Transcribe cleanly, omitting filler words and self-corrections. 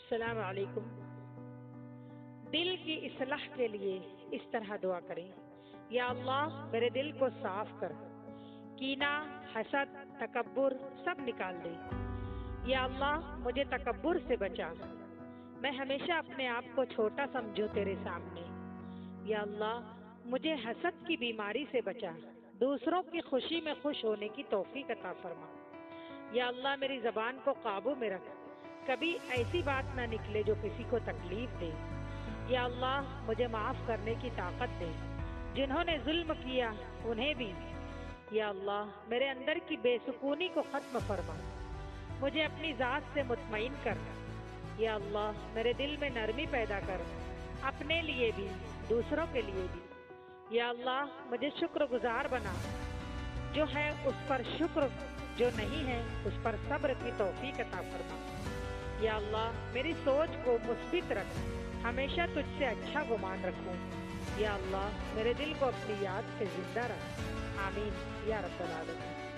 السلام علیکم۔ دل کی اصلاح کے لیے اس طرح دعا کریں، یا اللہ میرے دل کو صاف کر، کینہ، حسد، تکبر سب نکال دے۔ یا اللہ مجھے تکبر سے بچا، میں ہمیشہ اپنے آپ کو چھوٹا سمجھوں تیرے سامنے۔ یا اللہ مجھے حسد کی بیماری سے بچا، دوسروں کی خوشی میں خوش ہونے کی توفیق عطا فرما۔ یا اللہ میری زبان کو قابو میں رکھ، کبھی ایسی بات نہ نکلے جو کسی کو تکلیف دے۔ یا اللہ مجھے معاف کرنے کی طاقت دے، جنہوں نے ظلم کیا انہیں بھی۔ یا اللہ میرے اندر کی بے سکونی کو ختم فرما، مجھے اپنی ذات سے مطمئن کر۔ یا اللہ میرے دل میں نرمی پیدا کر، اپنے لیے بھی دوسروں کے لیے بھی۔ یا اللہ مجھے شکر گزار بنا، جو ہے اس پر شکر، جو نہیں ہے اس پر صبر کی توفیق عطا فرما۔ یا اللہ میری سوچ کو مثبت رکھ، ہمیشہ تجھ سے اچھا گمان رکھوں۔ یا اللہ میرے دل کو اپنی یاد سے زندہ رکھ۔ آمین یا رب العالمین۔